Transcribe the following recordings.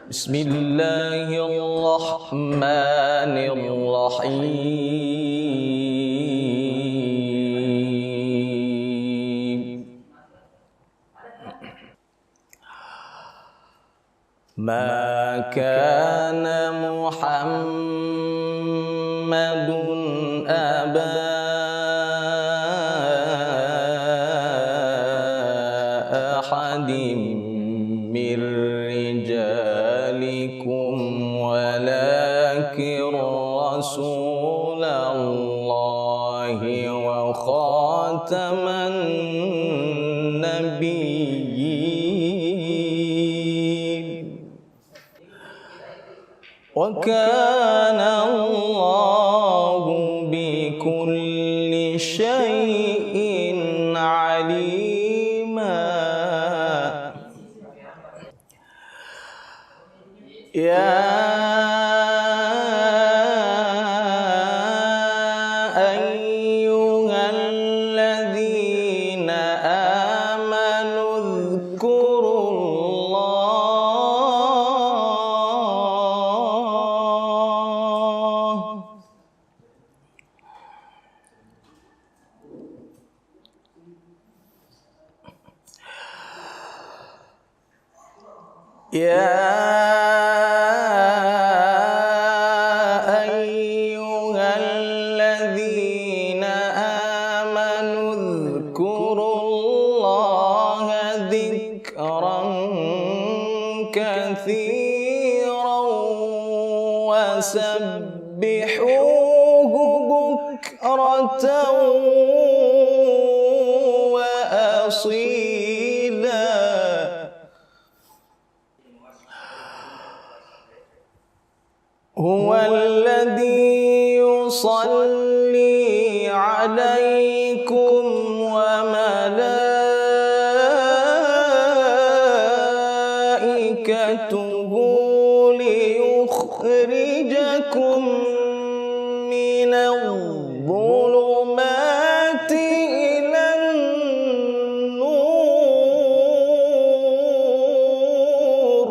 Bismillahirrahmanirrahim. Ma kana Muhammadun aba ahadim min rijalikum walakin rasulallahi wa khataman nabiyyin wa kana Allahu bikulli syai'in alima. Ya ayyuhalladzina amanu dzkurullah. Ya ayyuhalladzina amanu dzkurullaha dzikran katsiran wasabbihuhu bukratan wa asila. Huwallazi yusalli alaikum wa malaikatuhu liyukhrijakum minadh-dhulumati ilan nur.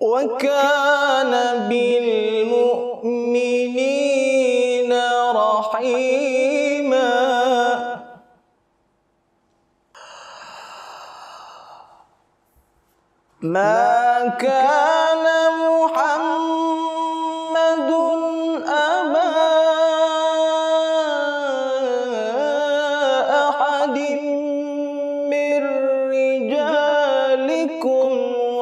Wa kana bil mu'minina rahima. Ma kana Muhammadun aba ahadim min rijalikum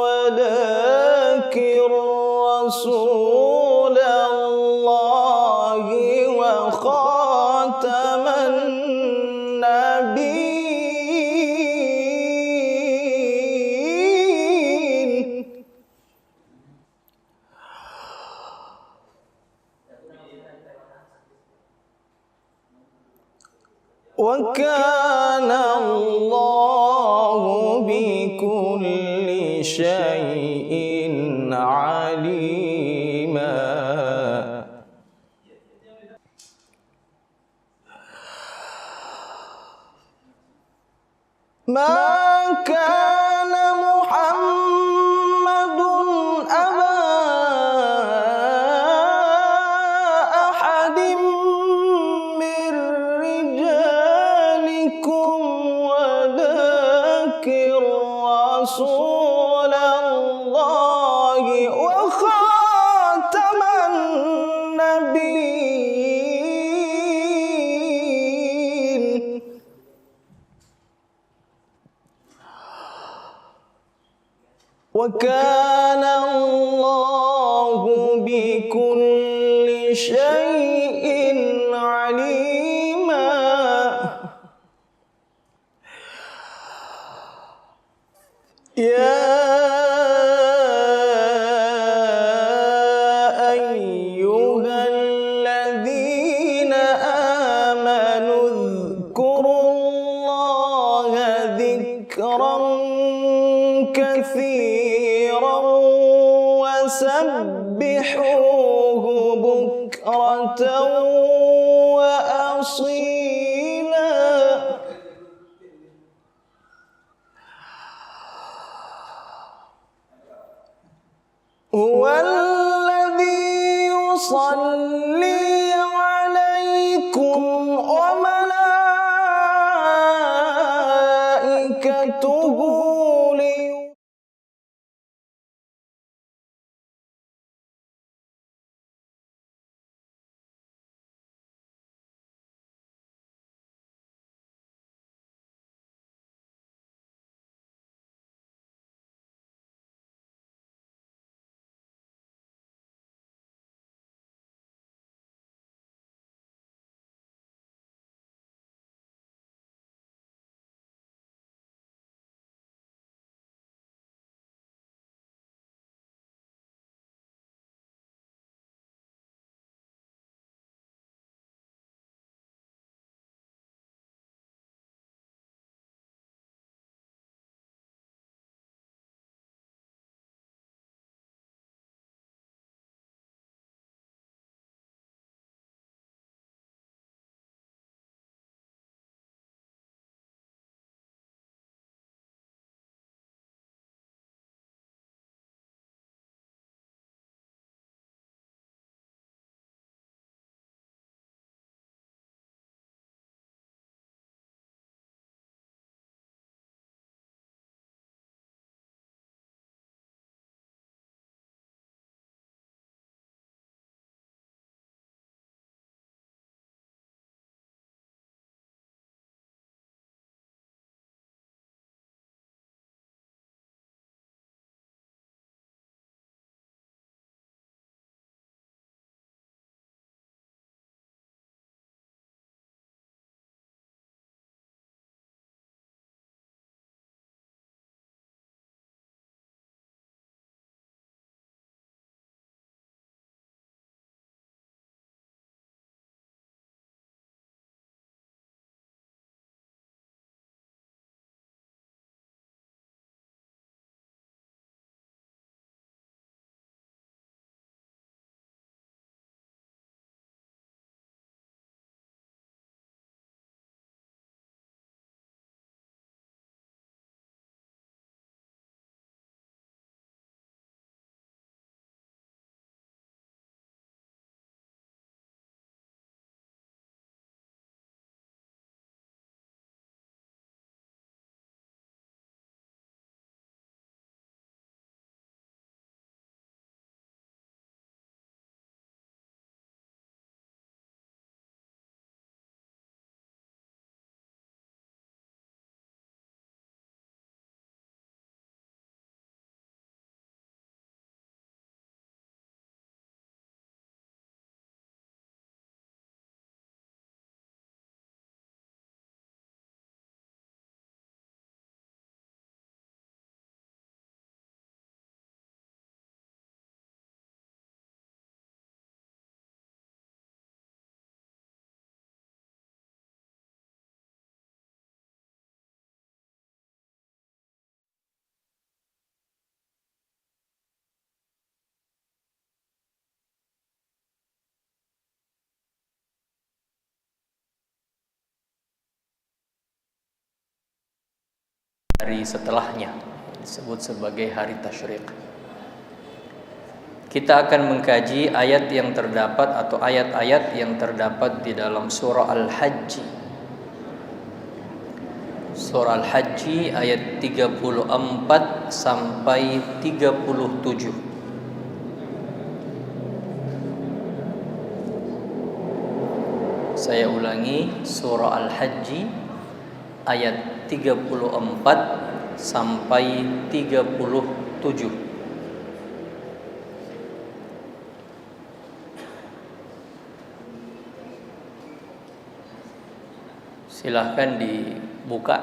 walakin rasulallahi wa khataman nabiyyin. Wa kana Allahu bikulli syai'in alima. Ma kana Muhammadun aba ahadim min rijalikum walakin rasulallahi wa khataman nabiyyin. Wa kana Allahu bikulli syai'in alima. Ya ayyuhalladzina amanu dzkurullaha dzikran katsiran wasabbihuhu bukratan يصلي عليكم وملائكته hari setelahnya disebut sebagai hari tasyrik. Kita akan mengkaji ayat yang terdapat atau ayat-ayat yang terdapat di dalam surah Al-Hajj. Surah Al-Hajj ayat 34 sampai 37. Saya ulangi, surah Al-Hajj ayat 34 sampai 37. Silahkan dibuka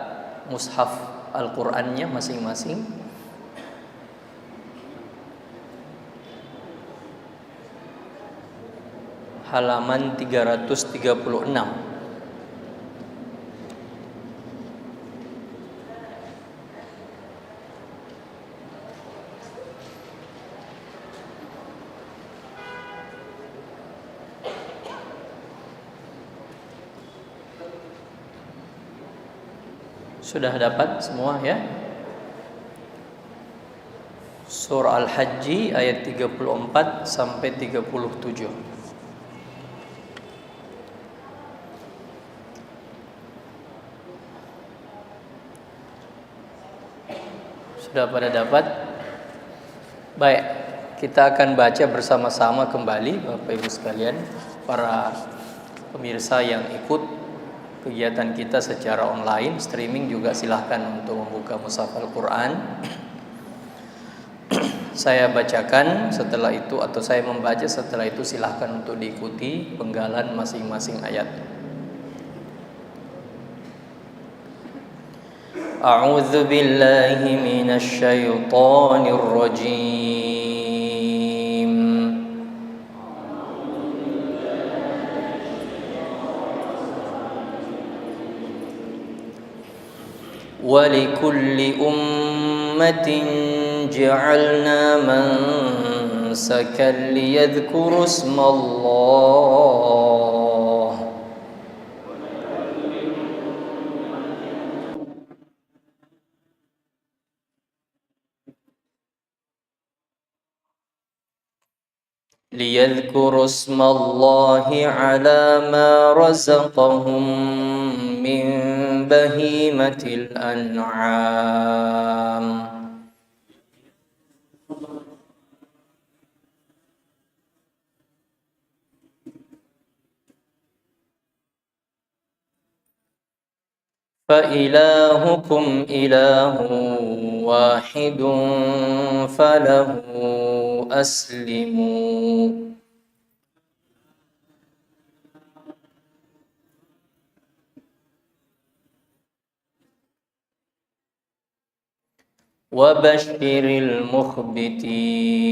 mushaf Al-Qur'annya masing-masing. Halaman 336. Sudah dapat semua ya? Surah Al-Hajj ayat 34 sampai 37. Sudah pada dapat? Baik, kita akan baca bersama-sama kembali Bapak Ibu sekalian, para pemirsa yang ikut kegiatan kita secara online, streaming juga silahkan untuk membuka mushaf Al-Quran. Saya bacakan setelah itu, atau saya membaca setelah itu, silahkan untuk diikuti penggalan masing-masing ayat. A'udzu billahi minasy syaithanir rajim. Wa likulli ummatin ja'alna mansakan liyadhkuru ismallah. ليذكروا اسم الله على ما رزقهم من بهيمة الأنعام فإلهكم إله واحد فله أسلموا وبشر المخبتين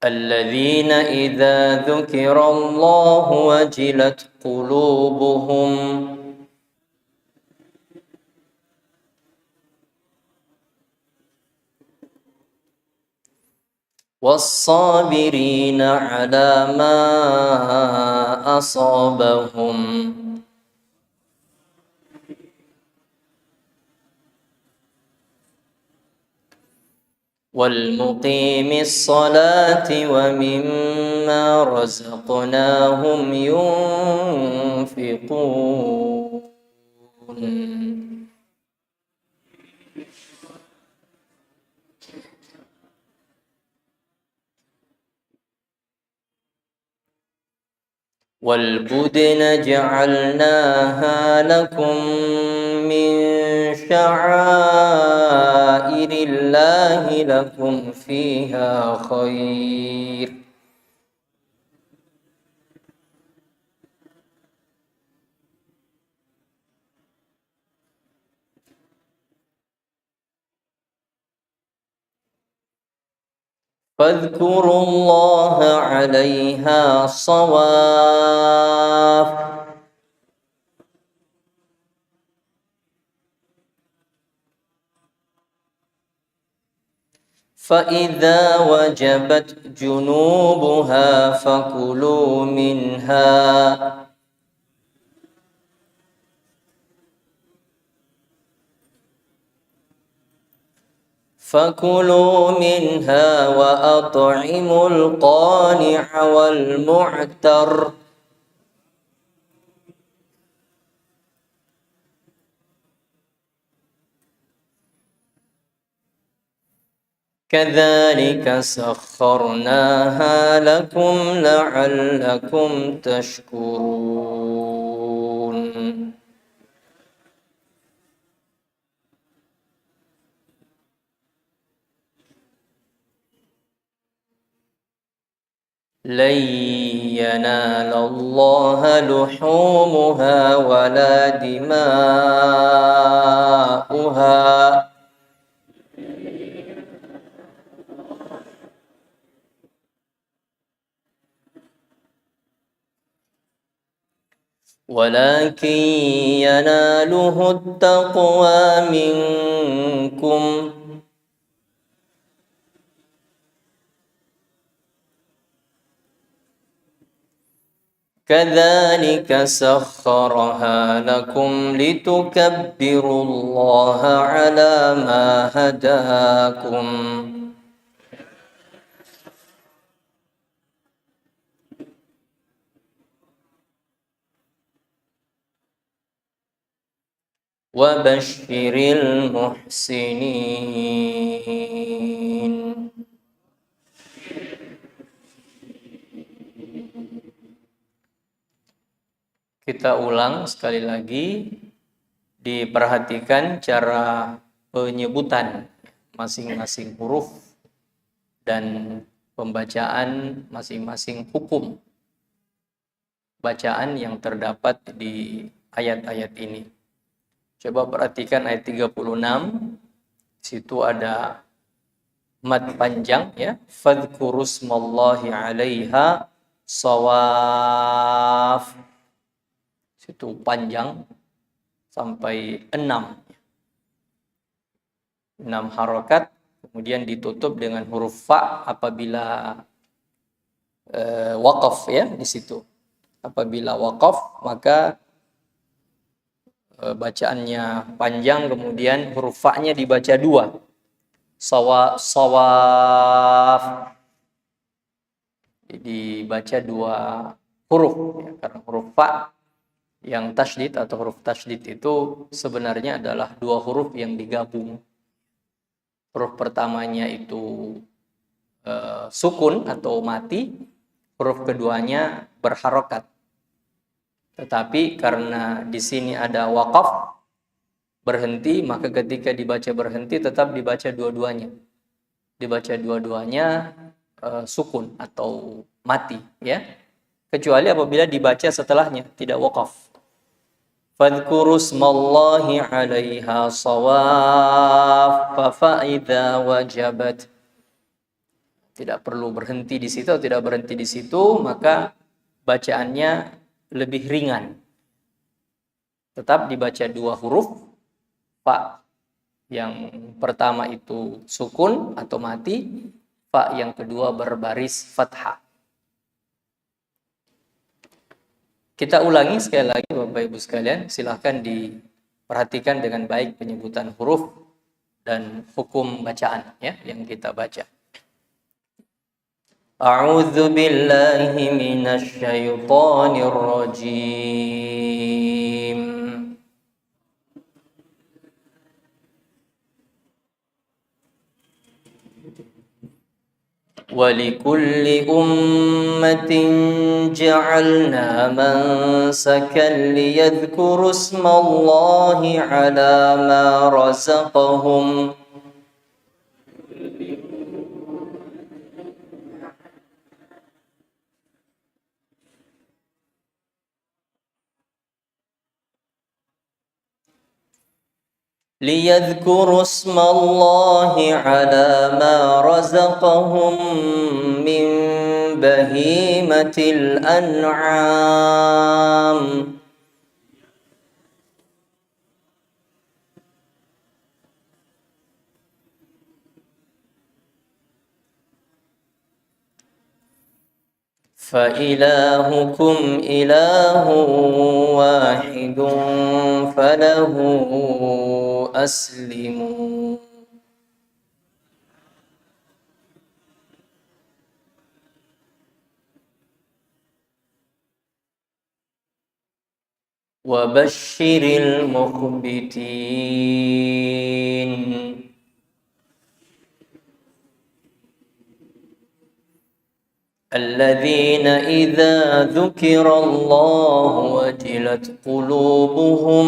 الذين إذا ذكر الله وجلت قلوبهم والصابرين على ما أصابهم والمقيم الصلاة ومما رزقناهم ينفقون والبدن جعلناها لكم من شعائر الله لكم فيها خير فاذكروا الله عليها صواف فإذا وجبت جنوبها فكلوا منها وأطعموا القانع والمعتر كذلك سخرناها لكم لعلكم تشكرون لن ينال الله لحومها ولا دماؤها ولكن يناله التقوى منكم كذلك سخرها لكم لتكبروا الله على ما هداكم وبشر المحسنين. Kita ulang sekali lagi, diperhatikan cara penyebutan masing-masing huruf dan pembacaan masing-masing hukum bacaan yang terdapat di ayat-ayat ini. Coba perhatikan ayat 36, situ ada mad panjang ya, fadhkurusmallahi 'alaiha shawaf. Situ panjang sampai 6 harokat, kemudian ditutup dengan huruf fa apabila waqaf ya di situ. Apabila waqaf maka bacaannya panjang, kemudian huruf fa-nya dibaca 2. Sawaf. Dibaca 2 huruf ya, karena huruf fa yang tasydid atau huruf tasydid itu sebenarnya adalah 2 huruf yang digabung. Huruf pertamanya itu sukun atau mati, huruf keduanya berharokat. Tetapi karena di sini ada waqaf, berhenti, maka ketika dibaca berhenti tetap dibaca dua-duanya. Dibaca dua-duanya sukun atau mati ya. Kecuali apabila dibaca setelahnya tidak waqaf. Fadhkurusmallahi 'alaiha shawaf fa idza wajabat. Tidak perlu berhenti di situ, tidak berhenti di situ, maka bacaannya lebih ringan. Tetap dibaca 2 huruf, fa yang pertama itu sukun atau mati, fa yang kedua berbaris fathah. Kita ulangi sekali lagi Bapak Ibu sekalian, silahkan diperhatikan dengan baik penyebutan huruf dan hukum bacaan ya yang kita baca. A'udzu billahi minasy syaithanir rajim. وَلِكُلِّ أُمَّةٍ جَعَلْنَا مَنسَكًا لِيَذْكُرُوا اسْمَ اللَّهِ عَلَى مَا رَزَقَهُمْ لِيَذْكُرُوا اسْمَ اللَّهِ عَلَى مَا رَزَقَهُمْ مِنْ بَهِيمَةِ الْأَنْعَامِ. فإلهكم إله واحد فله أسلموا. وبشر المخبتين. الذين إذا ذكر الله وجلت قلوبهم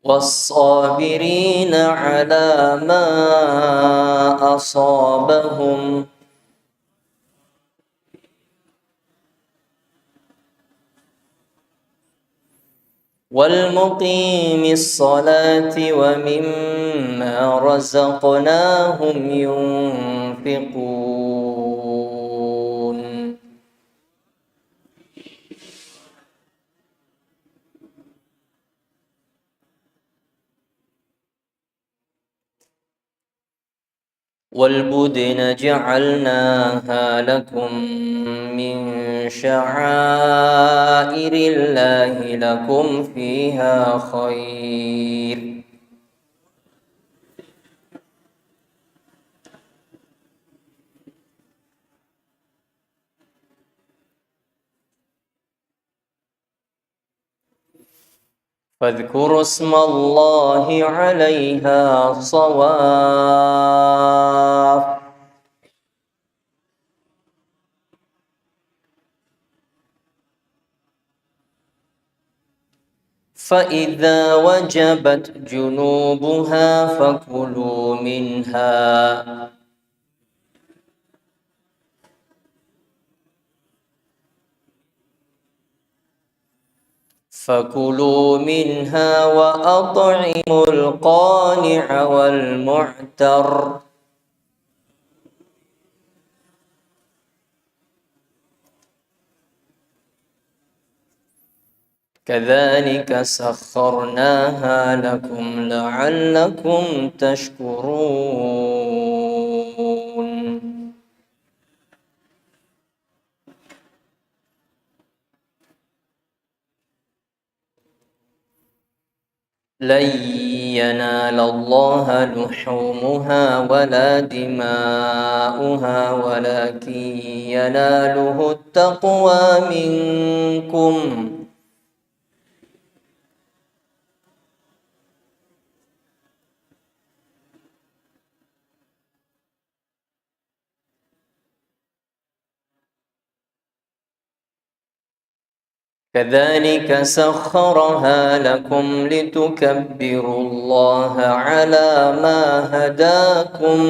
والصابرين على ما أصابهم والمقيم الصلاة ومما رزقناهم ينفقون. والبدن جعلناها لكم من شعائر الله لكم فيها خير. فاذكروا اسم الله عليها صواف فإذا وجبت جنوبها فكلوا منها وأطعموا القانع والمعتر كذلك سخرناها لكم لعلكم تشكرون. لن ينال الله لحومها ولا دماؤها ولكن يناله التقوى منكم كذلك سخرها لكم لتكبروا الله على ما هداكم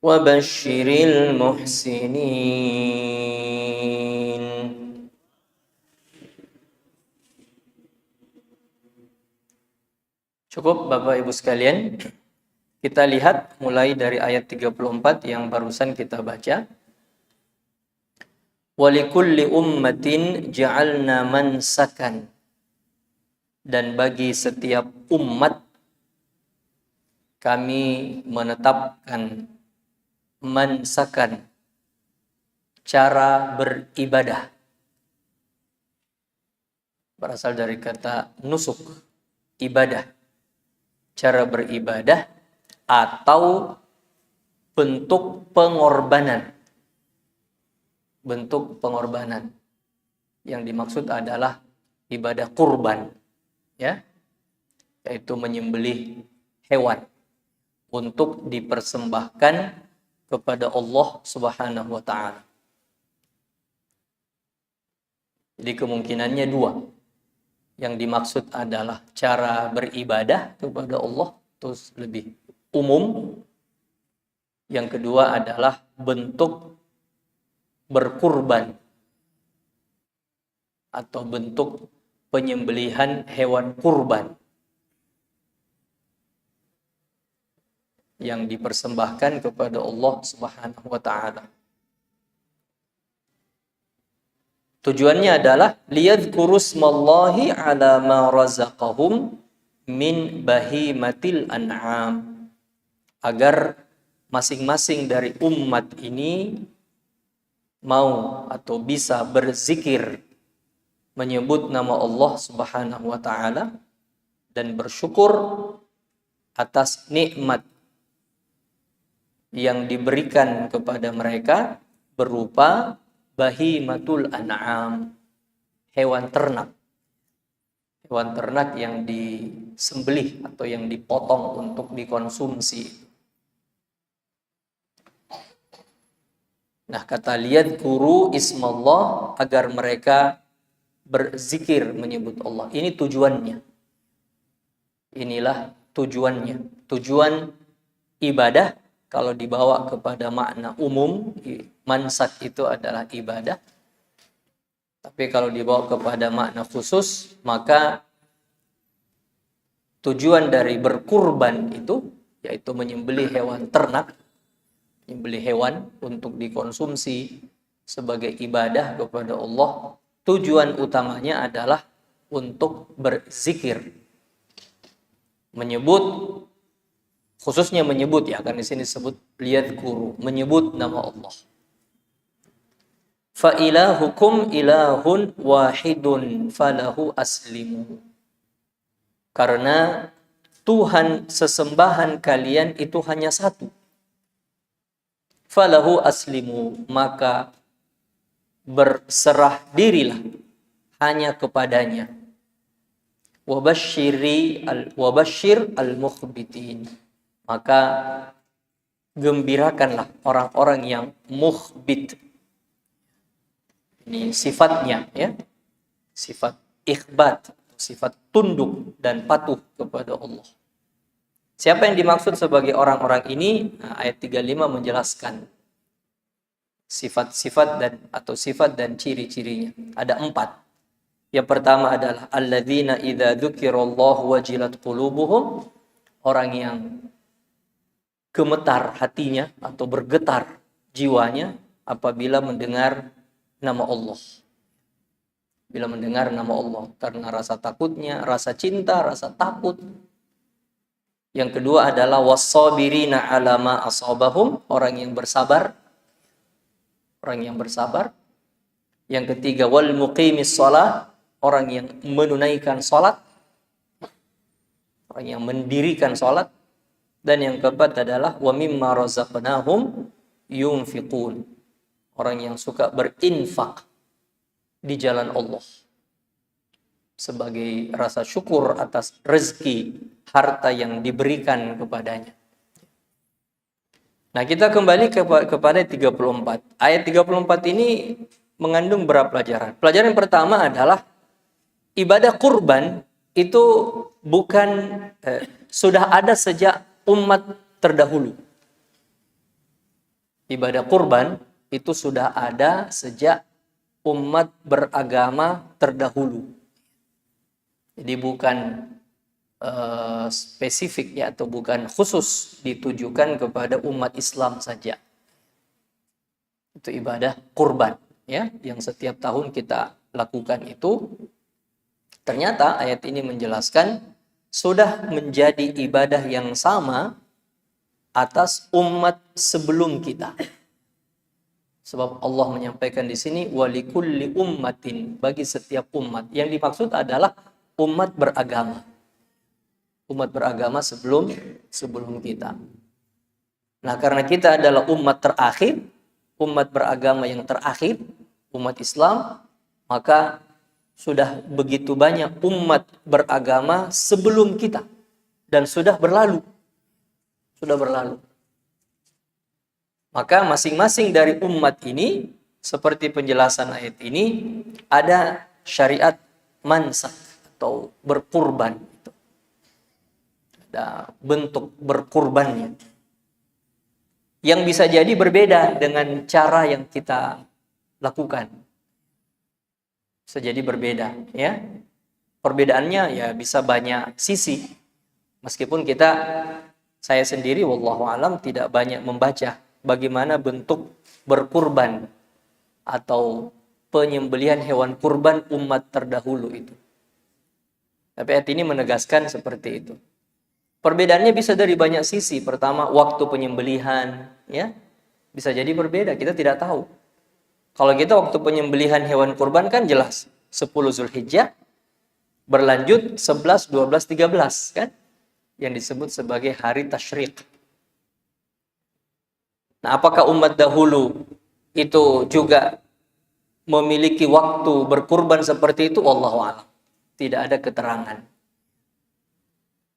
وبشر المحسنين. Cukup Bapak Ibu sekalian. Kita lihat mulai dari ayat 34 yang barusan kita baca. Walikulli ummatin ja'alna mansakan. Dan bagi setiap umat kami menetapkan mansakan, cara beribadah. Berasal dari kata nusuk, ibadah. Cara beribadah atau bentuk pengorbanan. Bentuk pengorbanan. Yang dimaksud adalah ibadah kurban, ya, yaitu menyembelih hewan untuk dipersembahkan kepada Allah Subhanahu wa taala. Jadi kemungkinannya dua. Yang dimaksud adalah cara beribadah kepada Allah, terus lebih umum. Yang kedua adalah bentuk berkurban atau bentuk penyembelihan hewan kurban yang dipersembahkan kepada Allah Subhanahu wa taala. Tujuannya adalah liyadhkuru smallahi ala ma razaqahum min bahimatil an'am, agar masing-masing dari umat ini mau atau bisa berzikir menyebut nama Allah Subhanahu wa taala dan bersyukur atas nikmat yang diberikan kepada mereka berupa bahimatul an'am, hewan ternak. Hewan ternak yang disembelih atau yang dipotong untuk dikonsumsi. Nah, kata liyadhkuru ismallah, agar mereka berzikir menyebut Allah. Ini tujuannya. Inilah tujuannya. Tujuan ibadah kalau dibawa kepada makna umum, mansak itu adalah ibadah. Tapi kalau dibawa kepada makna khusus, maka tujuan dari berkurban itu yaitu menyembelih hewan ternak, menyembelih hewan untuk dikonsumsi sebagai ibadah kepada Allah. Tujuan utamanya adalah untuk berzikir, menyebut, khususnya menyebut, ya, kan di sini disebut liyadhkuru, menyebut nama Allah. Fa ilahukum ilahun wahidun falahu aslimu. Karena Tuhan sesembahan kalian itu hanya satu. falahu aslimu, maka berserah dirilah hanya kepadanya. Wabashir al-mukhbitin, maka gembirakanlah orang-orang yang mukhbit. Ini sifatnya, ya, sifat ikhbat, sifat tunduk dan patuh kepada Allah. Siapa yang dimaksud sebagai orang-orang ini? Nah, ayat 35 menjelaskan sifat-sifat dan ciri-cirinya. Ada 4. Yang pertama adalah alladzina idza dzukirallahu wajilat qulubuhum, orang yang gemetar hatinya atau bergetar jiwanya apabila mendengar nama Allah. Bila mendengar nama Allah, karena rasa takutnya, rasa cinta, rasa takut. Yang kedua adalah wassabirina ala ma asabahum, orang yang bersabar. Orang yang bersabar. Yang ketiga wal muqimis shalah, orang yang menunaikan salat. Orang yang mendirikan salat. Dan yang keempat adalah wa mimma razaqnahum yunfiqun, orang yang suka berinfak di jalan Allah sebagai rasa syukur atas rezeki harta yang diberikan kepadanya. Nah, kita kembali kepada 34. Ayat 34 ini mengandung berapa pelajaran? Pelajaran yang pertama adalah ibadah kurban itu bukan sudah ada sejak umat terdahulu. Ibadah kurban itu sudah ada sejak umat beragama terdahulu. Jadi bukan spesifik ya, atau bukan khusus ditujukan kepada umat Islam saja. Itu ibadah kurban ya, yang setiap tahun kita lakukan itu. Ternyata ayat ini menjelaskan sudah menjadi ibadah yang sama atas umat sebelum kita. Sebab Allah menyampaikan di sini walikulli ummatin, bagi setiap umat. Yang dimaksud adalah umat beragama. Umat beragama sebelum kita. Nah, karena kita adalah umat terakhir, umat beragama yang terakhir, umat Islam, maka sudah begitu banyak umat beragama sebelum kita dan sudah berlalu. Maka masing-masing dari umat ini, seperti penjelasan ayat ini, ada syariat mansak atau berkurban. Ada bentuk berkurbannya yang bisa jadi berbeda dengan cara yang kita lakukan. Bisa jadi berbeda, ya. Perbedaannya ya bisa banyak sisi. Meskipun saya sendiri wallahu alam tidak banyak membaca bagaimana bentuk berkurban atau penyembelihan hewan kurban umat terdahulu itu. Tapi ayat ini menegaskan seperti itu. Perbedaannya bisa dari banyak sisi. Pertama, waktu penyembelihan, ya. Bisa jadi berbeda, kita tidak tahu. Kalau kita waktu penyembelihan hewan kurban kan jelas 10 Zulhijjah berlanjut 11, 12, 13 kan, yang disebut sebagai hari tasyrik. Nah, apakah umat dahulu itu juga memiliki waktu berkurban seperti itu? Wallahu a'lam. Tidak ada keterangan.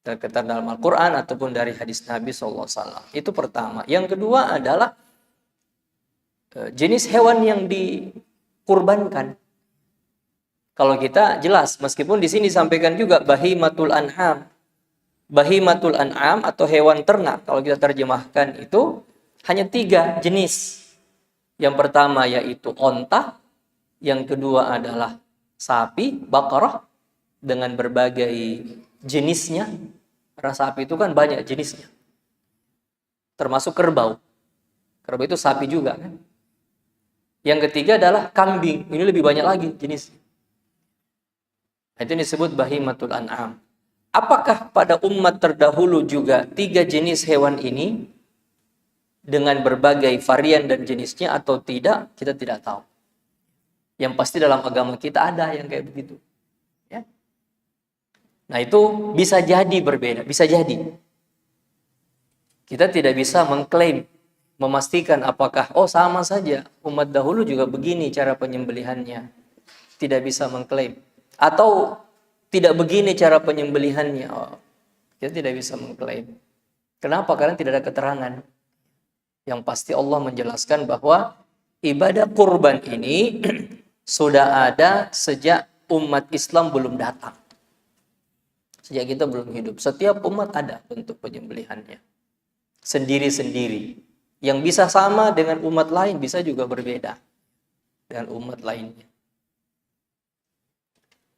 Terketar dalam Al-Quran ataupun dari hadis Nabi SAW. Itu pertama. Yang kedua adalah jenis hewan yang dikurbankan. Kalau kita jelas, meskipun di sini disampaikan juga bahimatul an'am. Bahimatul an'am atau hewan ternak, kalau kita terjemahkan itu hanya 3 jenis. Yang pertama yaitu onta, yang kedua adalah sapi, bakarah, dengan berbagai jenisnya. Karena sapi itu kan banyak jenisnya. Termasuk kerbau. Kerbau itu sapi juga kan. Yang ketiga adalah kambing. Ini lebih banyak lagi jenis. Itu disebut bahimatul an'am. Apakah pada umat terdahulu juga 3 jenis hewan ini dengan berbagai varian dan jenisnya atau tidak? Kita tidak tahu. Yang pasti dalam agama kita ada yang kayak begitu. Ya. Nah, itu bisa jadi berbeda. Bisa jadi. Kita tidak bisa mengklaim memastikan apakah sama saja umat dahulu juga begini cara penyembelihannya. Tidak bisa mengklaim. Atau tidak begini cara penyembelihannya. Kita tidak bisa mengklaim. Kenapa? Karena tidak ada keterangan. Yang pasti Allah menjelaskan bahwa ibadah kurban ini sudah ada sejak umat Islam belum datang. Sejak kita belum hidup. Setiap umat ada bentuk penyembelihannya. Sendiri-sendiri. Yang bisa sama dengan umat lain, bisa juga berbeda dengan umat lainnya.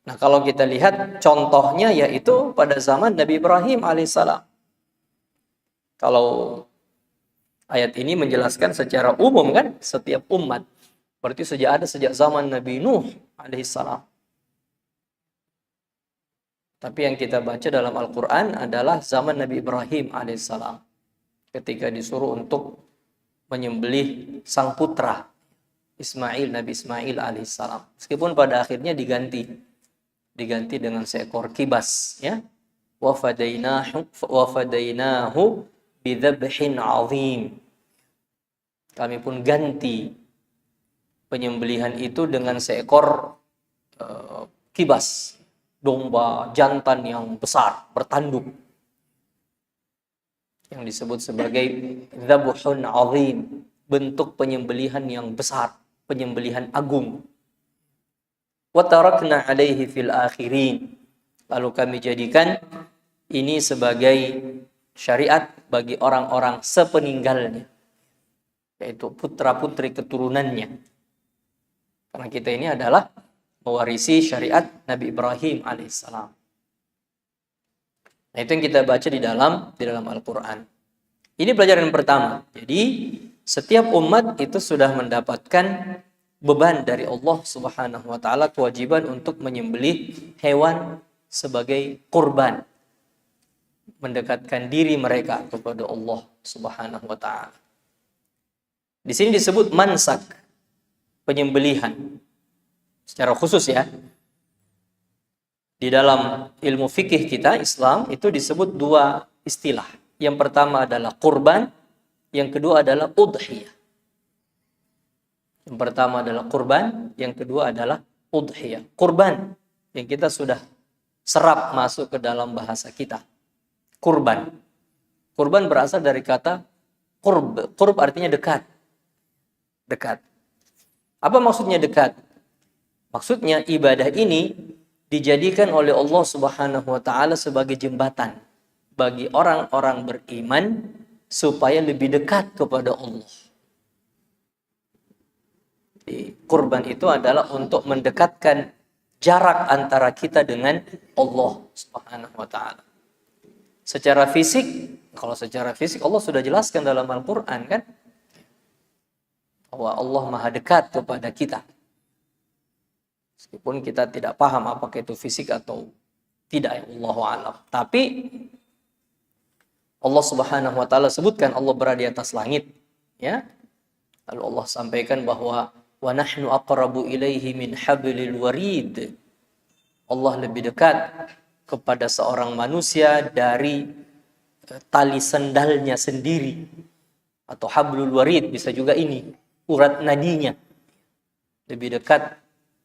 Nah, kalau kita lihat contohnya yaitu pada zaman Nabi Ibrahim alaihissalam. Kalau ayat ini menjelaskan secara umum kan, setiap umat. Berarti sejak zaman Nabi Nuh alaihissalam. Tapi yang kita baca dalam Al-Quran adalah zaman Nabi Ibrahim alaihissalam. Ketika disuruh untuk menyembelih sang putra Ismail, Nabi Ismail alaihissalam. Meskipun pada akhirnya diganti dengan seekor kibas, ya. Wa fadainahu bidzabhin azim. Kami pun ganti penyembelihan itu dengan seekor kibas, domba jantan yang besar, bertanduk, yang disebut sebagai dzabhun azim, bentuk penyembelihan yang besar, penyembelihan agung. Wa tarakna alaihi fil akhirin. Lalu kami jadikan ini sebagai syariat bagi orang-orang sepeninggalnya, yaitu putra-putri keturunannya. Karena kita ini adalah mewarisi syariat Nabi Ibrahim alaihissalam. Nah, itu yang kita baca di dalam Al-Quran. Ini pelajaran pertama. Jadi, setiap umat itu sudah mendapatkan beban dari Allah Subhanahu wa taala, kewajiban untuk menyembelih hewan sebagai kurban. Mendekatkan diri mereka kepada Allah Subhanahu wa taala. Di sini disebut mansak, penyembelihan. Secara khusus ya. Di dalam ilmu fikih kita, Islam, itu disebut dua istilah. Yang pertama adalah kurban, yang kedua adalah udhiyah. Yang pertama adalah kurban, yang kedua adalah udhiyah. Kurban, yang kita sudah serap masuk ke dalam bahasa kita. Kurban. Kurban berasal dari kata qurb. Qurb artinya dekat. Dekat. Apa maksudnya dekat? Maksudnya ibadah ini dijadikan oleh Allah Subhanahu wa taala sebagai jembatan bagi orang-orang beriman supaya lebih dekat kepada Allah. Jadi, kurban itu adalah untuk mendekatkan jarak antara kita dengan Allah Subhanahu wa taala. Secara fisik, kalau secara fisik Allah sudah jelaskan dalam Al-Qur'an kan, bahwa Allah Maha dekat kepada kita. Meskipun kita tidak paham apakah itu fisik atau tidak, ya Allahu a'lam. Tapi Allah Subhanahu wa taala sebutkan Allah berada di atas langit, ya. Lalu Allah sampaikan bahwa wa nahnu aqrabu ilaihi min hablil warid. Allah lebih dekat kepada seorang manusia dari tali sendalnya sendiri, atau hablul warid, bisa juga ini urat nadinya. Lebih dekat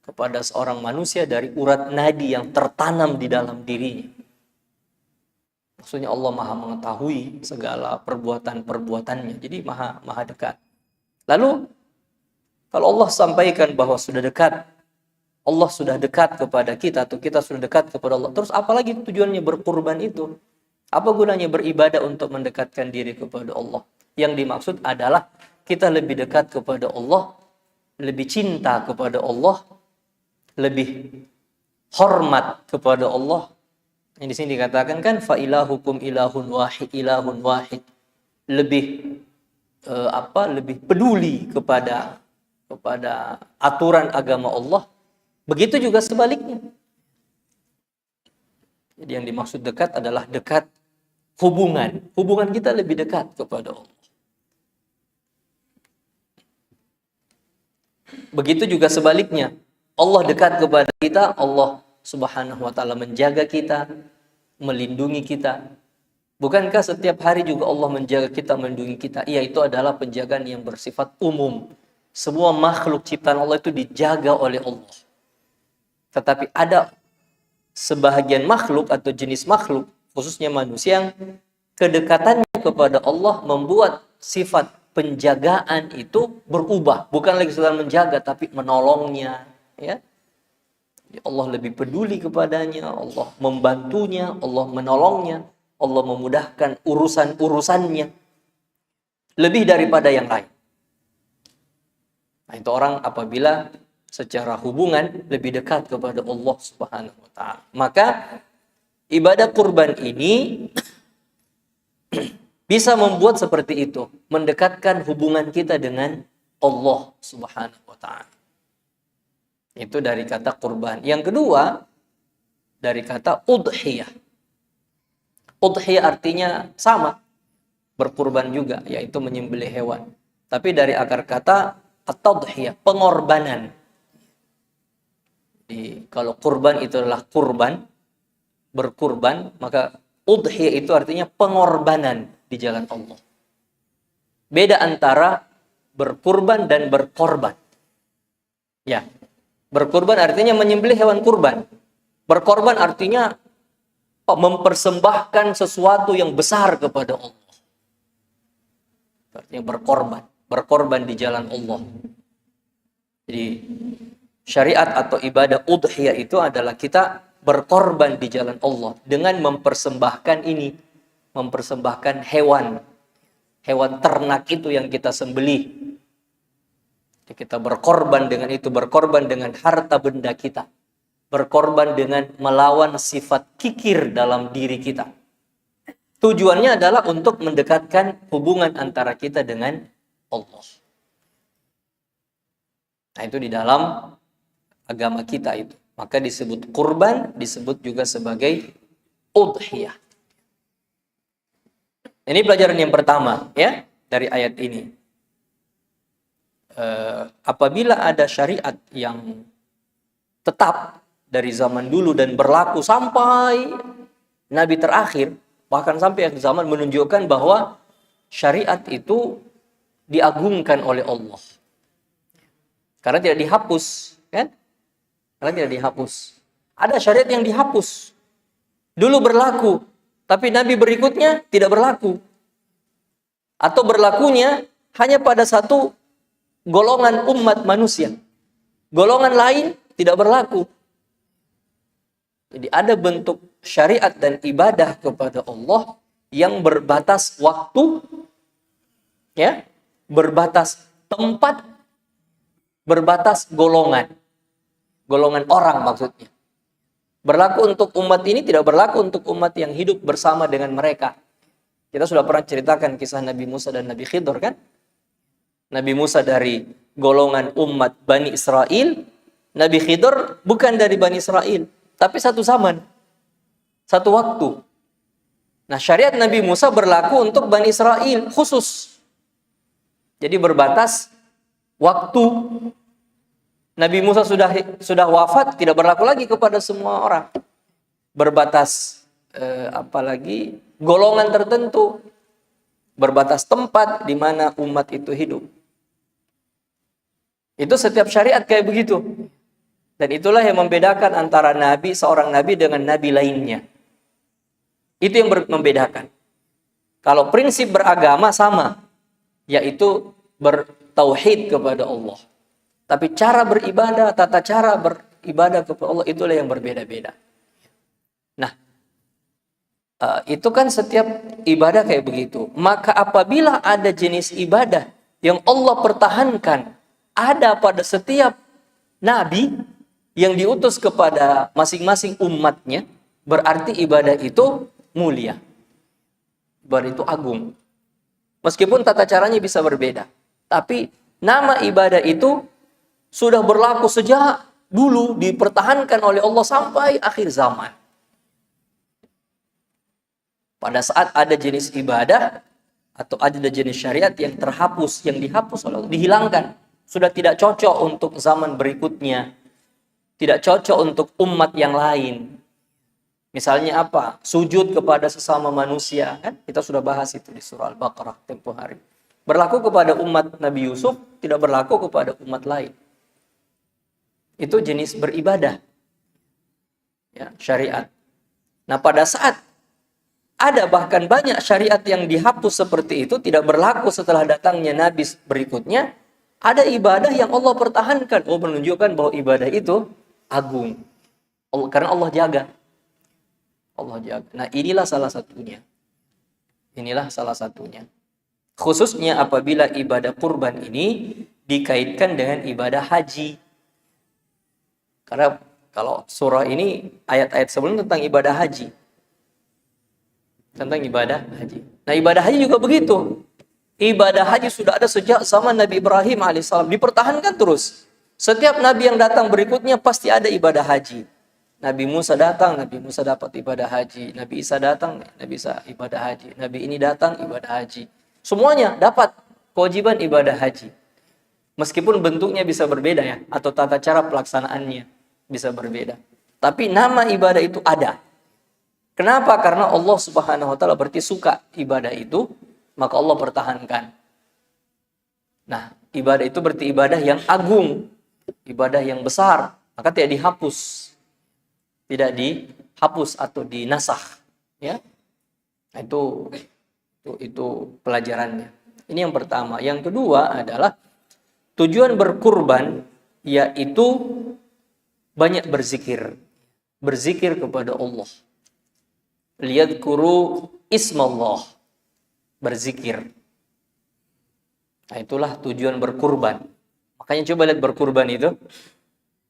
kepada seorang manusia dari urat nadi yang tertanam di dalam dirinya. Maksudnya Allah Maha mengetahui segala perbuatan-perbuatannya. Jadi maha dekat. Lalu kalau Allah sampaikan bahwa sudah dekat, Allah sudah dekat kepada kita, atau kita sudah dekat kepada Allah, terus apalagi tujuannya berkurban itu? Apa gunanya beribadah untuk mendekatkan diri kepada Allah? Yang dimaksud adalah kita lebih dekat kepada Allah, lebih cinta kepada Allah, lebih hormat kepada Allah. Yang di sini dikatakan kan fa ilahukum ilahun wahid. Lebih lebih peduli kepada aturan agama Allah. Begitu juga sebaliknya. Jadi yang dimaksud dekat adalah dekat hubungan. Hubungan kita lebih dekat kepada Allah. Begitu juga sebaliknya. Allah dekat kepada kita, Allah Subhanahu wa taala menjaga kita, melindungi kita. Bukankah setiap hari juga Allah menjaga kita, melindungi kita? Iya, itu adalah penjagaan yang bersifat umum. Semua makhluk ciptaan Allah itu dijaga oleh Allah. Tetapi ada sebahagian makhluk atau jenis makhluk, khususnya manusia, yang kedekatannya kepada Allah membuat sifat penjagaan itu berubah. Bukan lagi sekedar menjaga, tapi menolongnya. Ya. Allah lebih peduli kepadanya, Allah membantunya, Allah menolongnya, Allah memudahkan urusan-urusannya lebih daripada yang lain. Nah, itu orang apabila secara hubungan lebih dekat kepada Allah Subhanahu wa taala. Maka ibadah kurban ini bisa membuat seperti itu, mendekatkan hubungan kita dengan Allah Subhanahu wa taala. Itu dari kata kurban. Yang kedua, dari kata udhiyah. Udhiyah artinya sama, berkurban juga, yaitu menyembelih hewan. Tapi dari akar kata at-tadhiyah, pengorbanan. Jadi, kalau kurban itu adalah kurban, berkurban, maka udhiyah itu artinya pengorbanan di jalan Allah. Beda antara berkurban dan berkorban. Ya, berkurban artinya menyembelih hewan kurban. Berkorban artinya mempersembahkan sesuatu yang besar kepada Allah. Artinya berkorban di jalan Allah. Jadi syariat atau ibadah udhiyah itu adalah kita berkorban di jalan Allah dengan mempersembahkan ini, mempersembahkan hewan ternak itu yang kita sembelih. Jadi kita berkorban dengan itu, berkorban dengan harta benda kita. Berkorban dengan melawan sifat kikir dalam diri kita. Tujuannya adalah untuk mendekatkan hubungan antara kita dengan Allah. Nah, itu di dalam agama kita itu. Maka disebut kurban, disebut juga sebagai udhiyah. Ini pelajaran yang pertama ya dari ayat ini. Apabila ada syariat yang tetap dari zaman dulu dan berlaku sampai Nabi terakhir, bahkan sampai akhir zaman, menunjukkan bahwa syariat itu diagungkan oleh Allah. Karena tidak dihapus, kan? Karena tidak dihapus. Ada syariat yang dihapus. Dulu berlaku, tapi Nabi berikutnya tidak berlaku. Atau berlakunya hanya pada satu golongan umat manusia. Golongan lain tidak berlaku. Jadi ada bentuk syariat dan ibadah kepada Allah yang berbatas waktu, ya, berbatas tempat, berbatas golongan orang maksudnya. Berlaku untuk umat ini, tidak berlaku untuk umat yang hidup bersama dengan mereka. Kita sudah pernah ceritakan kisah Nabi Musa dan Nabi Khidir, kan? Nabi Musa dari golongan umat Bani Israel, Nabi Khidir bukan dari Bani Israel, tapi satu zaman, satu waktu. Nah, syariat Nabi Musa berlaku untuk Bani Israel khusus. Jadi berbatas waktu. Nabi Musa sudah wafat, tidak berlaku lagi kepada semua orang. Berbatas apalagi golongan tertentu. Berbatas tempat di mana umat itu hidup. Itu setiap syariat kayak begitu. Dan itulah yang membedakan antara nabi, seorang nabi dengan nabi lainnya. Itu yang membedakan. Kalau prinsip beragama sama, yaitu bertauhid kepada Allah. Tapi cara beribadah, tata cara beribadah kepada Allah, itulah yang berbeda-beda. Nah, itu kan setiap ibadah kayak begitu. Maka apabila ada jenis ibadah yang Allah pertahankan, ada pada setiap nabi yang diutus kepada masing-masing umatnya, berarti ibadah itu mulia. Ibadah itu agung. Meskipun tata caranya bisa berbeda. Tapi nama ibadah itu sudah berlaku sejak dulu, dipertahankan oleh Allah sampai akhir zaman. Pada saat ada jenis ibadah atau ada jenis syariat yang terhapus, yang dihapus oleh Allah, dihilangkan. Sudah tidak cocok untuk zaman berikutnya. Tidak cocok untuk umat yang lain. Misalnya apa? Sujud kepada sesama manusia, kan? Kita sudah bahas itu di surah Al-Baqarah tempo hari. Berlaku kepada umat Nabi Yusuf, tidak berlaku kepada umat lain. Itu jenis beribadah. Ya, syariat. Nah, pada saat ada bahkan banyak syariat yang dihapus seperti itu, tidak berlaku setelah datangnya Nabi berikutnya, ada ibadah yang Allah pertahankan. Oh, menunjukkan bahwa ibadah itu agung. Karena Allah jaga. Allah jaga. Nah, inilah salah satunya. Inilah salah satunya. Khususnya apabila ibadah kurban ini dikaitkan dengan ibadah haji. Karena kalau surah ini ayat-ayat sebelum tentang ibadah haji. Tentang ibadah haji. Nah, ibadah haji juga begitu. Ibadah haji sudah ada sejak zaman Nabi Ibrahim alaihissalam. Dipertahankan terus. Setiap Nabi yang datang berikutnya pasti ada ibadah haji. Nabi Musa datang, Nabi Musa dapat ibadah haji. Nabi Isa datang, Nabi Isa ibadah haji. Nabi ini datang, ibadah haji. Semuanya dapat kewajiban ibadah haji. Meskipun bentuknya bisa berbeda ya, atau tata cara pelaksanaannya bisa berbeda. Tapi nama ibadah itu ada. Kenapa? Karena Allah Subhanahu wa taala berarti suka ibadah itu, maka Allah pertahankan. Nah, ibadah itu berarti ibadah yang agung, ibadah yang besar, maka tidak dihapus. Tidak dihapus atau dinasah, ya. Nah, itu pelajarannya. Ini yang pertama. Yang kedua adalah tujuan berkurban yaitu banyak berzikir. Berzikir kepada Allah. Liyadkuru ismallah. Berzikir. Nah, itulah tujuan berkurban. Makanya coba lihat berkurban itu.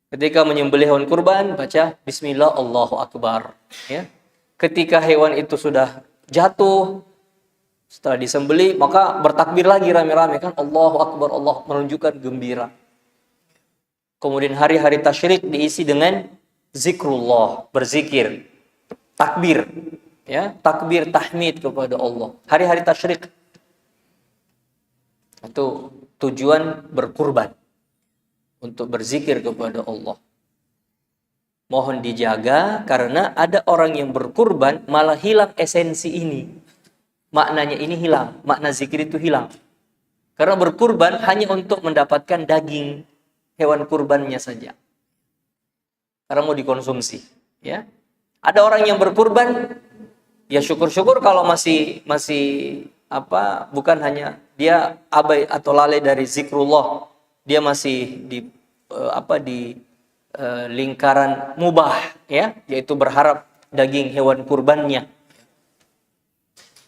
Ketika menyembelih hewan kurban, baca Bismillah Allahu Akbar. Ya. Ketika hewan itu sudah jatuh, setelah disembelih, maka bertakbir lagi rame-rame kan, Allahu Akbar, Allah menunjukkan gembira. Kemudian hari-hari tasyrik diisi dengan zikrullah, berzikir, takbir, ya, takbir tahmid kepada Allah. Hari-hari tasyrik itu tujuan berkurban. Untuk berzikir kepada Allah. Mohon dijaga karena ada orang yang berkurban malah hilang esensi ini. Maknanya ini hilang, makna zikir itu hilang. Karena berkurban hanya untuk mendapatkan daging hewan kurbannya saja. Karena mau dikonsumsi, ya. Ada orang yang berkurban, ya syukur-syukur kalau masih bukan hanya dia abai atau lalai dari zikrullah. Dia masih di lingkaran mubah, ya, yaitu berharap daging hewan kurbannya.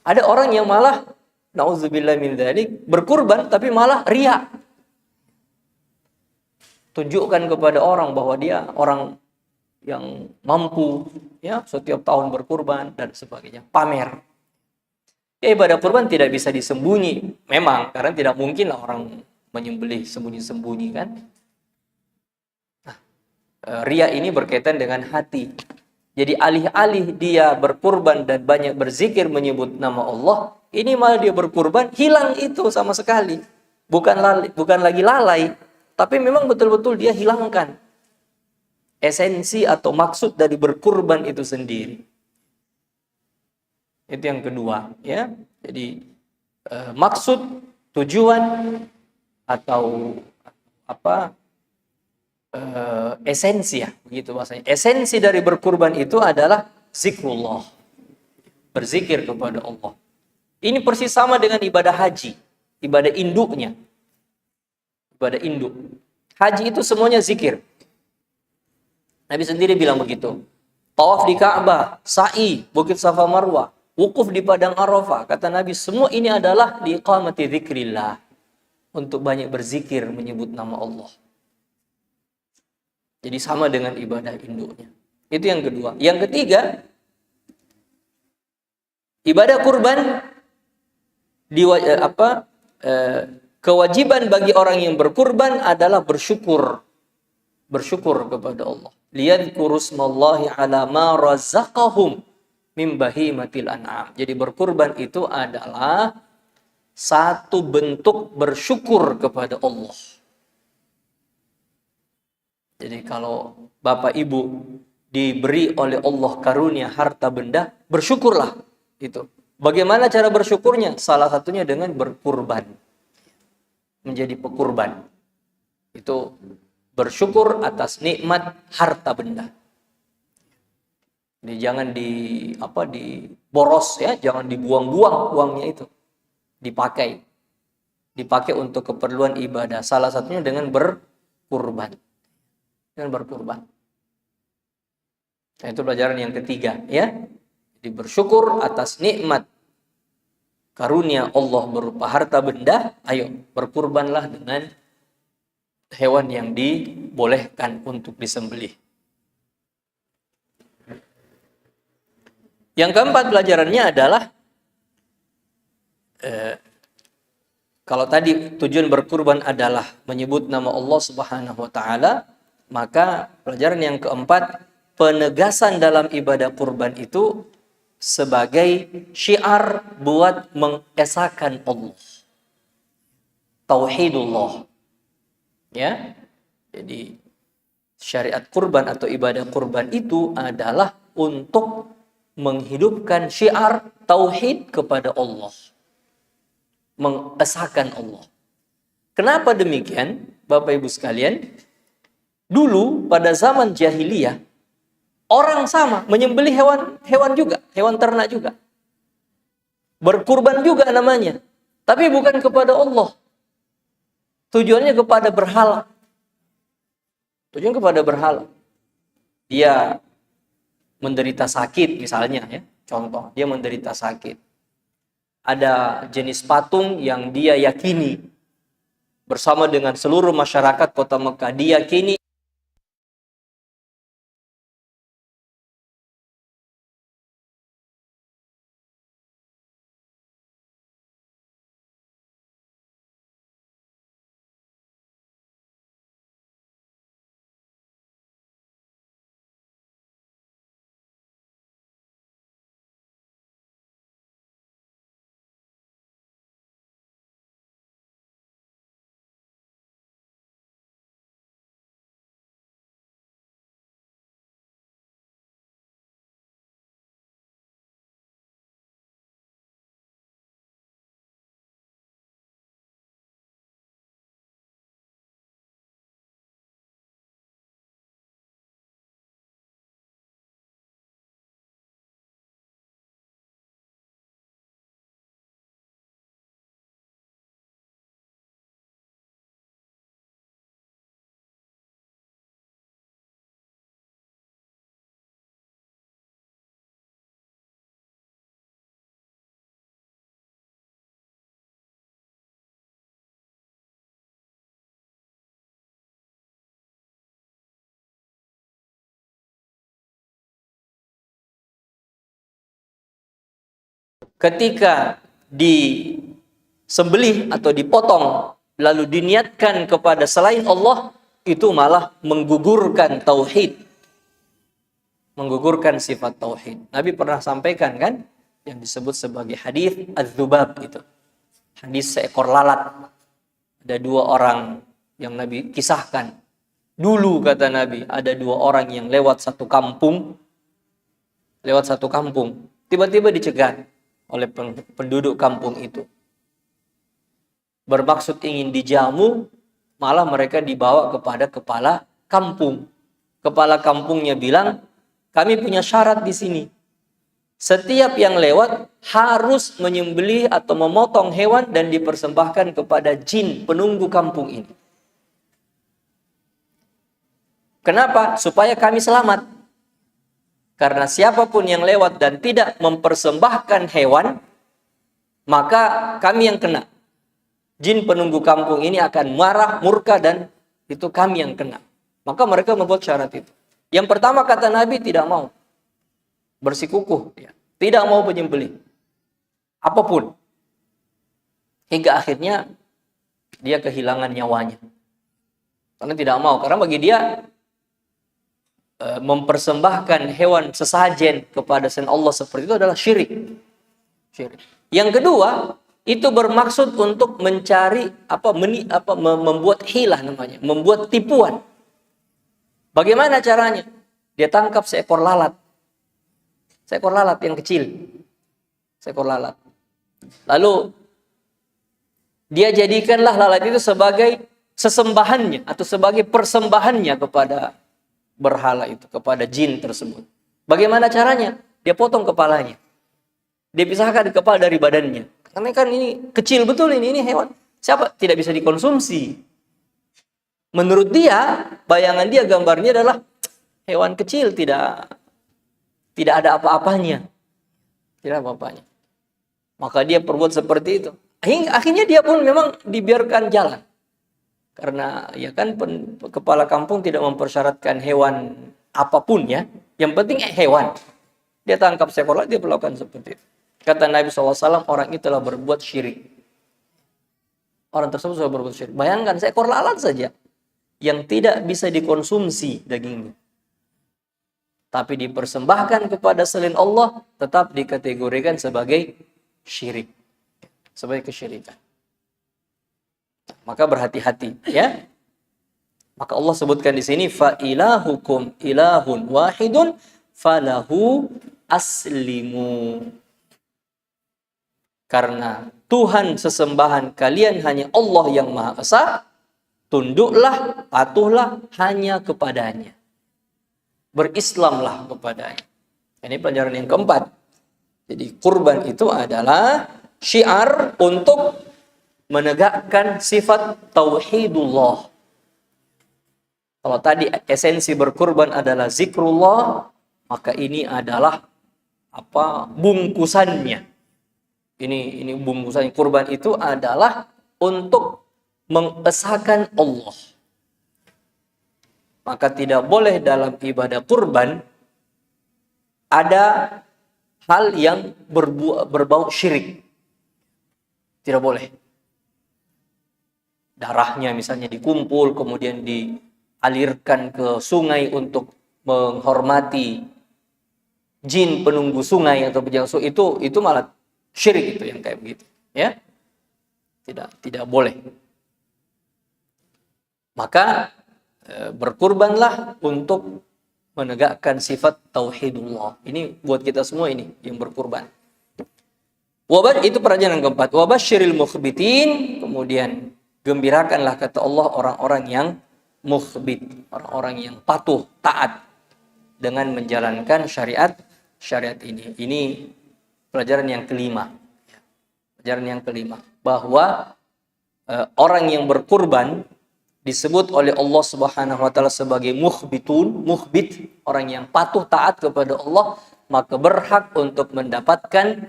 Ada orang yang malah nauzubillah min dzalik berkurban tapi malah riya. Tunjukkan kepada orang bahwa dia orang yang mampu, ya, setiap tahun berkurban dan sebagainya, pamer. Ya, ibadah kurban tidak bisa disembunyi, memang, karena tidak mungkin lah orang menyembelih sembunyi-sembunyi kan. Nah, riya ini berkaitan dengan hati. Jadi alih-alih dia berkurban dan banyak berzikir menyebut nama Allah, ini malah dia berkurban, hilang itu sama sekali. Bukan lagi lalai, tapi memang betul-betul dia hilangkan esensi atau maksud dari berkurban itu sendiri. Itu yang kedua, ya. Jadi maksud, tujuan atau esensi, ya, begitu bahasanya. Esensi dari berkurban itu adalah zikrullah, berzikir kepada Allah. Ini persis sama dengan ibadah haji, ibadah induknya, ibadah induk. Haji itu semuanya zikir. Nabi sendiri bilang begitu. Tawaf di Ka'bah, sa'i, Bukit Safa Marwah, wukuf di Padang Arafah. Kata Nabi, semua ini adalah liqamati dzikrillah. Untuk banyak berzikir menyebut nama Allah. Jadi sama dengan ibadah induknya. Itu yang kedua. Yang ketiga, ibadah kurban kewajiban bagi orang yang berkurban adalah bersyukur. Bersyukur kepada Allah. Liyadhkuru smallahi ala ma razaqahum min bahimatil an'am. Jadi berkurban itu adalah satu bentuk bersyukur kepada Allah. Jadi kalau Bapak Ibu diberi oleh Allah karunia harta benda, bersyukurlah. Itu. Bagaimana cara bersyukurnya? Salah satunya dengan berkurban. Menjadi pekurban. Itu bersyukur atas nikmat harta benda. Jadi jangan diboros ya, jangan dibuang-buang uangnya itu. Dipakai untuk keperluan ibadah. Salah satunya dengan berkurban. Nah, itu pelajaran yang ketiga ya. Jadi bersyukur atas nikmat karunia Allah berupa harta benda, ayo berkurbanlah dengan hewan yang dibolehkan untuk disembelih. Yang keempat pelajarannya adalah kalau tadi tujuan berkurban adalah menyebut nama Allah Subhanahu wa taala, maka pelajaran yang keempat, penegasan dalam ibadah kurban itu sebagai syiar buat mengesahkan Allah. Tauhidullah. Ya. Jadi syariat kurban atau ibadah kurban itu adalah untuk menghidupkan syiar tauhid kepada Allah. Mengesahkan Allah. Kenapa demikian, Bapak Ibu sekalian? Dulu pada zaman jahiliyah orang sama menyembelih hewan juga, hewan ternak juga. Berkurban juga namanya. Tapi bukan kepada Allah. Tujuannya kepada berhala. Dia menderita sakit misalnya ya. Contoh, dia menderita sakit. Ada jenis patung yang dia yakini bersama dengan seluruh masyarakat kota Mekah diyakini ketika disembelih atau dipotong lalu diniatkan kepada selain Allah, itu malah menggugurkan tauhid, menggugurkan sifat tauhid. Nabi pernah sampaikan kan yang disebut sebagai hadis az-zubab, itu hadis seekor lalat. Ada dua orang yang Nabi kisahkan. Dulu kata Nabi, ada dua orang yang lewat satu kampung, tiba-tiba dicegat oleh penduduk kampung itu. Bermaksud ingin dijamu, malah mereka dibawa kepada kepala kampung. Kepala kampungnya bilang, kami punya syarat di sini. Setiap yang lewat harus menyembelih atau memotong hewan dan dipersembahkan kepada jin penunggu kampung ini. Kenapa? Supaya kami selamat. Karena siapapun yang lewat dan tidak mempersembahkan hewan, maka kami yang kena. Jin penunggu kampung ini akan marah, murka, dan itu kami yang kena. Maka mereka membuat syarat itu. Yang pertama kata Nabi tidak mau. Bersikukuh. Ya. Tidak mau menyembelih. Apapun. Hingga akhirnya dia kehilangan nyawanya. Karena tidak mau. Karena bagi dia mempersembahkan hewan sesajen kepada selain Allah seperti itu adalah syirik. Yang kedua, itu bermaksud untuk mencari membuat hilah namanya, membuat tipuan. Bagaimana caranya? Dia tangkap seekor lalat. Seekor lalat yang kecil. Seekor lalat. Lalu dia jadikanlah lalat itu sebagai sesembahannya atau sebagai persembahannya kepada berhala itu, kepada jin tersebut. Bagaimana caranya? Dia potong kepalanya. Dia pisahkan kepala dari badannya. Karena kan ini kecil betul ini hewan. Siapa tidak bisa dikonsumsi? Menurut dia, bayangan dia, gambarnya adalah hewan kecil, tidak ada apa-apanya. Tidak apa-apanya. Maka dia perbuat seperti itu. Akhirnya dia pun memang dibiarkan jalan. Karena ya kan kepala kampung tidak mempersyaratkan hewan apapun ya. Yang penting hewan. Dia tangkap seekor lalat, dia melakukan seperti itu. Kata Nabi SAW, orang itu telah berbuat syirik. Orang tersebut sudah berbuat syirik. Bayangkan seekor lalat saja yang tidak bisa dikonsumsi dagingnya. Tapi dipersembahkan kepada selain Allah, tetap dikategorikan sebagai syirik. Sebagai kesyirikan. Maka berhati-hati ya. Maka Allah sebutkan di sini fa ilahukum ilahun wahidun falahu aslimu. Karena Tuhan sesembahan kalian hanya Allah yang Maha Esa, tunduklah, patuhlah hanya kepadanya. Berislamlah kepadanya. Ini pelajaran yang keempat. Jadi kurban itu adalah syiar untuk menegakkan sifat tauhidullah. Kalau tadi esensi berkurban adalah zikrullah, maka ini adalah bungkusannya. Ini bungkusan kurban itu adalah untuk mengesahkan Allah. Maka tidak boleh dalam ibadah kurban ada hal yang berbau syirik. Tidak boleh. Darahnya misalnya dikumpul, kemudian dialirkan ke sungai untuk menghormati jin penunggu sungai atau penjaga sungai, itu malah syirik itu yang kayak begitu, ya. Tidak boleh. Maka berkurbanlah untuk menegakkan sifat tauhidullah. Ini buat kita semua ini yang berkurban. Itu pelajaran yang keempat. Wabasyiril mukhbitin, kemudian gembirakanlah kata Allah orang-orang yang mukhbit, orang-orang yang patuh, taat dengan menjalankan syariat ini. Ini pelajaran yang kelima. Pelajaran yang kelima, bahwa orang yang berkurban disebut oleh Allah Subhanahu wa taala sebagai mukhbit, orang yang patuh taat kepada Allah, maka berhak untuk mendapatkan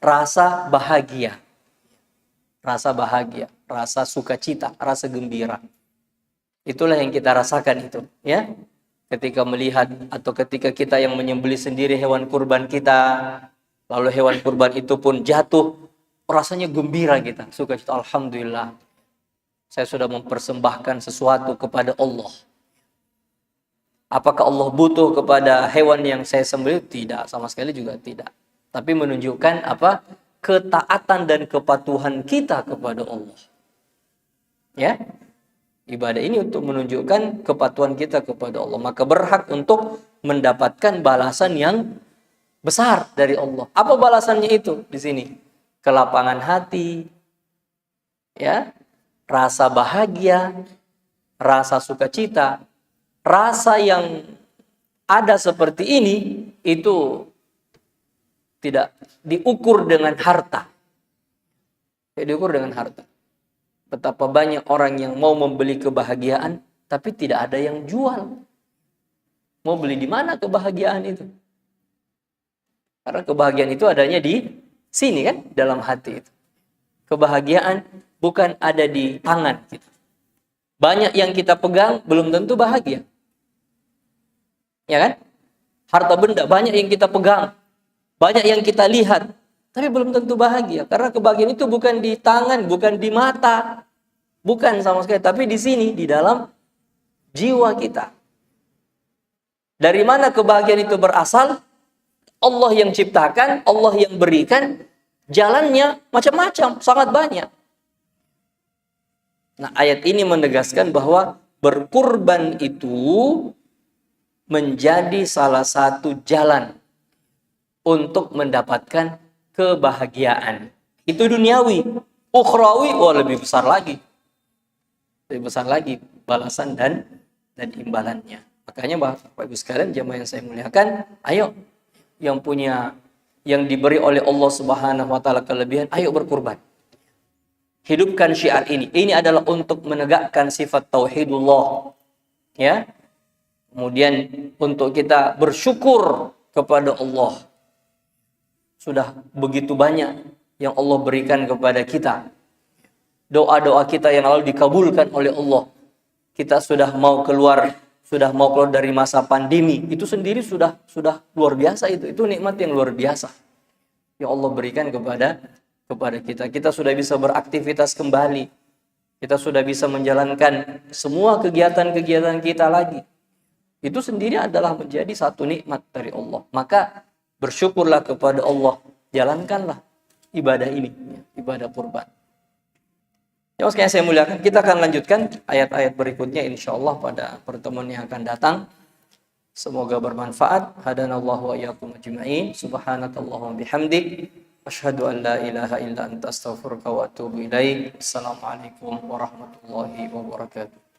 rasa bahagia, rasa sukacita, rasa gembira. Itulah yang kita rasakan itu, ya. Ketika melihat atau ketika kita yang menyembelih sendiri hewan kurban kita, lalu hewan kurban itu pun jatuh, rasanya gembira kita, sukacita. Alhamdulillah, saya sudah mempersembahkan sesuatu kepada Allah. Apakah Allah butuh kepada hewan yang saya sembelih? Tidak, sama sekali juga tidak. Tapi menunjukkan ketaatan dan kepatuhan kita kepada Allah. Ya, ibadah ini untuk menunjukkan kepatuhan kita kepada Allah. Maka berhak untuk mendapatkan balasan yang besar dari Allah. Apa balasannya itu di sini? Kelapangan hati, ya, rasa bahagia, rasa sukacita, rasa yang ada seperti ini itu tidak diukur dengan harta. Tidak diukur dengan harta. Betapa banyak orang yang mau membeli kebahagiaan, tapi tidak ada yang jual. Mau beli di mana kebahagiaan itu? Karena kebahagiaan itu adanya di sini kan, dalam hati itu. Kebahagiaan bukan ada di tangan kita. Banyak yang kita pegang belum tentu bahagia. Ya kan? Harta benda banyak yang kita pegang, banyak yang kita lihat, tapi belum tentu bahagia. Karena kebahagiaan itu bukan di tangan, bukan di mata, bukan sama sekali, tapi di sini, di dalam jiwa kita. Dari mana kebahagiaan itu berasal? Allah yang ciptakan, Allah yang berikan. Jalannya macam-macam, sangat banyak. Nah, ayat ini menegaskan bahwa berkurban itu menjadi salah satu jalan untuk mendapatkan kebahagiaan. Itu duniawi. Ukhrawi, lebih besar lagi. Lebih besar lagi balasan dan imbalannya. Makanya Bapak Ibu sekalian, jemaah yang saya muliakan, ayo yang diberi oleh Allah Subhanahu wa taala kelebihan, ayo berkurban. Hidupkan syiar ini. Ini adalah untuk menegakkan sifat tauhidullah. Ya. Kemudian untuk kita bersyukur kepada Allah. Sudah begitu banyak yang Allah berikan kepada kita. Doa-doa kita yang lalu dikabulkan oleh Allah. Kita sudah mau keluar dari masa pandemi. Itu sendiri sudah luar biasa itu. Itu nikmat yang luar biasa yang Allah berikan kepada kita. Kita sudah bisa beraktivitas kembali. Kita sudah bisa menjalankan semua kegiatan-kegiatan kita lagi. Itu sendiri adalah menjadi satu nikmat dari Allah. Maka bersyukurlah kepada Allah. Jalankanlah ibadah ini, ibadah kurban. Ya, sekalian saya muliakan, kita akan lanjutkan ayat-ayat berikutnya insyaallah pada pertemuan yang akan datang. Semoga bermanfaat. Hadanallahu wa iyyakum ajma'in. Subhanakallahumma bihamdik, asyhadu an la ilaha illa anta astaghfiruka wa atubu ilaik. Assalamualaikum warahmatullahi wabarakatuh.